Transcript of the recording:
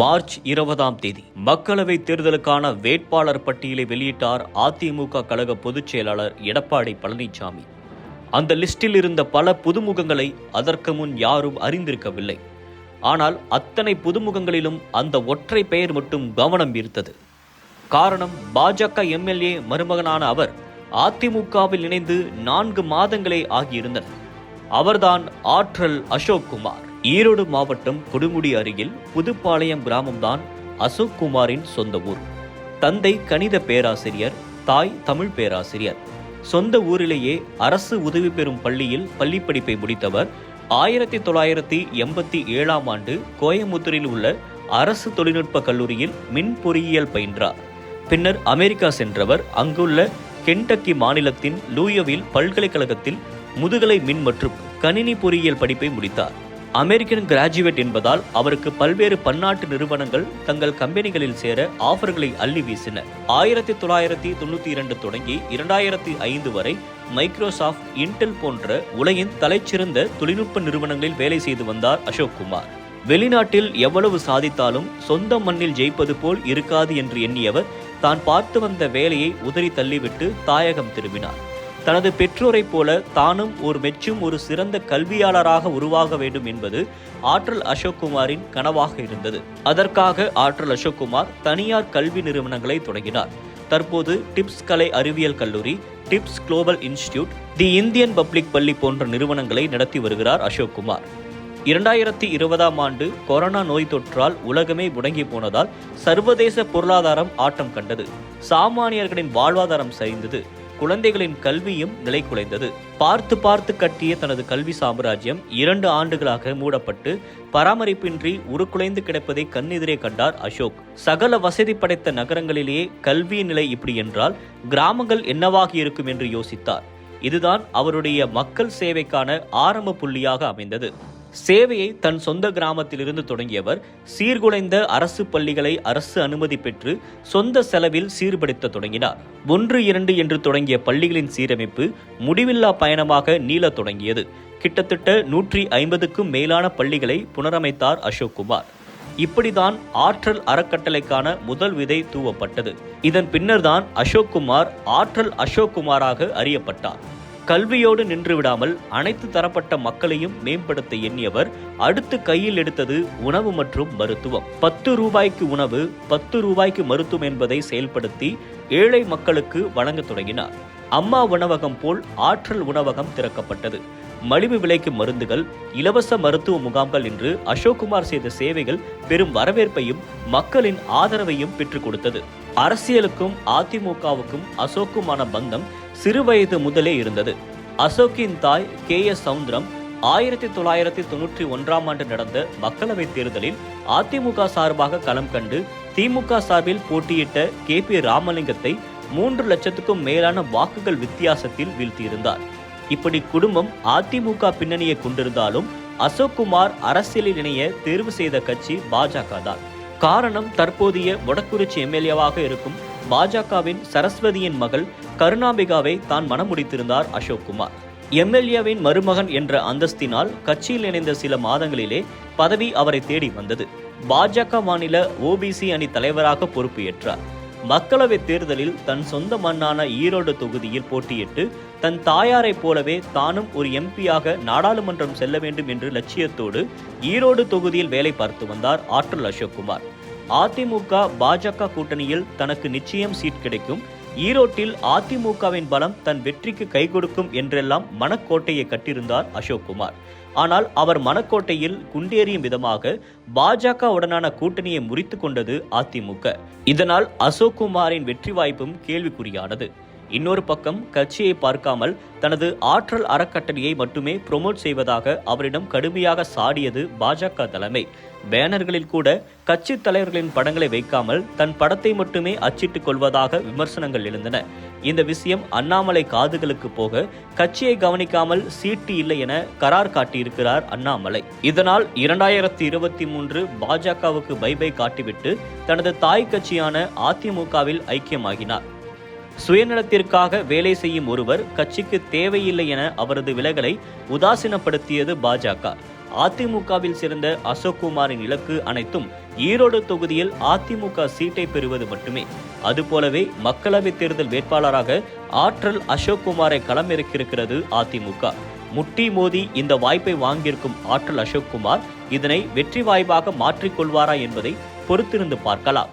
March 20ஆம் தேதி மக்களவை தேர்தலுக்கான வேட்பாளர் பட்டியலை வெளியிட்டார் அதிமுக கழக பொதுச் செயலாளர் எடப்பாடி பழனிசாமி. அந்த லிஸ்டில் இருந்த பல புதுமுகங்களை அதற்கு முன் யாரும் அறிந்திருக்கவில்லை. ஆனால் அத்தனை புதுமுகங்களிலும் அந்த ஒற்றை பெயர் மட்டும் கவனம் ஈர்த்தது. காரணம், பாஜக எம்எல்ஏ மருமகனான அவர் அதிமுகவில் இணைந்து 4 மாதங்களே ஆகியிருந்தன. அவர்தான் ஆற்றல் அசோக் குமார். ஈரோடு மாவட்டம் கொடுமுடி அருகில் புதுப்பாளையம் கிராமம்தான் அசோக் குமாரின் சொந்த ஊர். தந்தை கணித பேராசிரியர், தாய் தமிழ் பேராசிரியர். சொந்த ஊரிலேயே அரசு உதவி பெறும் பள்ளியில் பள்ளிப்படிப்பை முடித்தவர் 1987ஆம் ஆண்டு கோயமுத்தூரில் உள்ள அரசு தொழில்நுட்ப கல்லூரியில் மின் பொறியியல் பயின்றார். பின்னர் அமெரிக்கா சென்றவர் அங்குள்ள கென்டக்கி மாநிலத்தின் லூயவில் பல்கலைக்கழகத்தில் முதுகலை மின் மற்றும் கணினி பொறியியல் படிப்பை முடித்தார். அமெரிக்கன் கிராஜுவேட் என்பதால் அவருக்கு பல்வேறு பன்னாட்டு நிறுவனங்கள் தங்கள் கம்பெனிகளில் சேர ஆஃபர்களை அள்ளி வீசின. 1992 தொடங்கி 2005 வரை மைக்ரோசாஃப்ட், இன்டெல் போன்ற உலகின் தலைச்சிறந்த தொழில்நுட்ப நிறுவனங்களில் வேலை செய்து வந்தார் அசோக் குமார். வெளிநாட்டில் எவ்வளவு சாதித்தாலும் சொந்த மண்ணில் ஜெயிப்பது போல் இருக்காது என்று எண்ணியவர் தான் பார்த்து வந்த வேலையை உதறி தள்ளிவிட்டு தாயகம் திரும்பினார். தனது பெற்றோரைப் போல தானும் ஒரு சிறந்த கல்வியாளராக உருவாக வேண்டும் என்பது ஆற்றல் அசோக் குமாரின் கனவாக இருந்தது. அதற்காக ஆற்றல் அசோக் குமார் தனியார் கல்வி நிறுவனங்களை தொடங்கினார். தற்போது டிப்ஸ் கலை அறிவியல் கல்லூரி, டிப்ஸ் குளோபல் இன்ஸ்டிடியூட், தி இந்தியன் பப்ளிக் பள்ளி போன்ற நிறுவனங்களை நடத்தி வருகிறார் அசோக் குமார். 2020ஆம் ஆண்டு கொரோனா நோய் தொற்றால் உலகமே முடங்கி போனதால் சர்வதேச பொருளாதாரம் ஆட்டம் கண்டது. சாமானியர்களின் வாழ்வாதாரம் சரிந்தது. குழந்தைகளின் கல்வியும் நிலை குலைந்தது. பார்த்து கட்டிய தனது கல்வி சாம்ராஜ்யம் 2 ஆண்டுகளாக மூடப்பட்டு பராமரிப்பின்றி உருக்குலைந்து கிடப்பதை கண்ணெதிரே கண்டார் அசோக். சகல வசதி படைத்த நகரங்களிலேயே கல்வி நிலை இப்படி என்றால் கிராமங்கள் என்னவாக இருக்கும் என்று யோசித்தார். இதுதான் அவருடைய மக்கள் சேவைக்கான ஆரம்ப புள்ளியாக அமைந்தது. சேவையை தன் சொந்த கிராமத்திலிருந்து தொடங்கியவர் சீர்குலைந்த அரசு பள்ளிகளை அரசு அனுமதி பெற்று சொந்த செலவில் சீர்படுத்த தொடங்கினார். 1-2 என்று தொடங்கிய பள்ளிகளின் சீரமைப்பு முடிவில்லா பயணமாக நீளத் தொடங்கியது. கிட்டத்தட்ட 150க்கும் மேலான பள்ளிகளை புனரமைத்தார் அசோக் குமார். இப்படிதான் ஆற்றல் அறக்கட்டளைக்கான முதல் விதை தூவப்பட்டது. இதன் பின்னர்தான் அசோக் குமார் ஆற்றல் அசோக் குமாராக அறியப்பட்டார். கல்வியோடு நின்று விடாமல் அனைத்து தரப்பட்ட மக்களையும் மேம்படுத்த எண்ணியவர் அடுத்து கையில் எடுத்தது உணவு மற்றும் மருத்துவம். 10 ரூபாய்க்கு உணவு, 10 ரூபாய்க்கு மருத்துவம் என்பதை செயல்படுத்தி ஏழை மக்களுக்கு வழங்க தொடங்கினார். அம்மா உணவகம் போல் ஆற்றல் உணவகம் திறக்கப்பட்டது. மலிவு விலைக்கு மருந்துகள், இலவச மருத்துவ முகாம்கள் என்று அசோக் குமார் செய்த சேவைகள் பெரும் வரவேற்பையும் மக்களின் ஆதரவையும் பெற்றுக் கொடுத்தது. அரசியலுக்கும் அதிமுகவுக்கும் அசோக்குமான பந்தம் சிறுவயது முதலே இருந்தது. அசோக்கின் தாய் KS சவுந்தரம் 1991ஆம் ஆண்டு நடந்த மக்களவைத் தேர்தலில் அதிமுக சார்பாக களம் கண்டு திமுக சார்பில் போட்டியிட்ட KP ராமலிங்கத்தை 3 லட்சத்துக்கும் மேலான வாக்குகள் வித்தியாசத்தில் வீழ்த்தியிருந்தார். இப்படி குடும்பம் அதிமுக பின்னணியை கொண்டிருந்தாலும் அசோக் குமார் அரசியலில் இணைய தேர்வு செய்த கட்சி பாஜக தான். காரணம், தற்போதைய வடக்குறிச்சி எம்எல்ஏவாக இருக்கும் பாஜகவின் சரஸ்வதியின் மகள் கருணாம்பிகாவை தான் மனம் முடித்திருந்தார் அசோக் குமார். எம்எல்ஏவின் மருமகன் என்ற அந்தஸ்தினால் கட்சியில் இணைந்த சில மாதங்களிலே பதவி அவரை தேடி வந்தது. பாஜக மாநில OBC அணி தலைவராக பொறுப்பு ஏற்றார். மக்களவைத் தேர்தலில் தன் சொந்த மண்ணான ஈரோடு தொகுதியில் போட்டியிட்டு தன் தாயாரைப் போலவே தானும் ஒரு எம்பியாக நாடாளுமன்றம் செல்ல வேண்டும் என்ற லட்சியத்தோடு ஈரோடு தொகுதியில் வேலை பார்த்து வந்தார் ஆற்றல் அசோக் குமார். அதிமுக பாஜக கூட்டணியில் தனக்கு நிச்சயம் சீட் கிடைக்கும், ஈரோட்டில் அதிமுகவின் பலம் தன் வெற்றிக்கு கை கொடுக்கும் என்றெல்லாம் மனக்கோட்டையை கட்டியிருந்தார் அசோக் குமார். ஆனால் அவர் மனக்கோட்டையில் குண்டேறியும் விதமாக பாஜகவுடனான கூட்டணியை முறித்து கொண்டது அதிமுக. இதனால் அசோக் குமாரின் வெற்றி வாய்ப்பும் கேள்விக்குறியானது. இன்னொரு பக்கம் கட்சியை பார்க்காமல் தனது ஆற்றல் அறக்கட்டளையை மட்டுமே ப்ரொமோட் செய்வதாக அவரிடம் கடுமையாக சாடியது பாஜக தலைமை. பேனர்களில் கூட கட்சி தலைவர்களின் படங்களை வைக்காமல் தன் படத்தை மட்டுமே அச்சிட்டுக் கொள்வதாக விமர்சனங்கள் எழுந்தன. இந்த விஷயம் அண்ணாமலை காதுகளுக்கு போக கட்சியை கவனிக்காமல் சீட்டு இல்லை என கரார் காட்டியிருக்கிறார் அண்ணாமலை. இதனால் 2023 பாஜகவுக்கு பை காட்டிவிட்டு தனது தாய் கட்சியான அதிமுகவில் ஐக்கியமாகினார். சுயநலத்திற்காக வேலை செய்யும் ஒருவர் கட்சிக்கு தேவையில்லை என அவரது விலகலை உதாசீனப்படுத்தியது பாஜக. அதிமுகவில் சேர்ந்த அசோக்குமாரின் இலக்கு அனைத்தும் ஈரோடு தொகுதியில் அதிமுக சீட்டை பெறுவது மட்டுமே. அதுபோலவே மக்களவைத் தேர்தல் வேட்பாளராக ஆற்றல் அசோக்குமாரை களமிறக்கியிருக்கிறது அதிமுக. முட்டி மோதி இந்த வாய்ப்பை வாங்கியிருக்கும் ஆற்றல் அசோக்குமார் இதனை வெற்றி வாய்ப்பாக மாற்றிக்கொள்வாரா என்பதை பொறுத்திருந்து பார்க்கலாம்.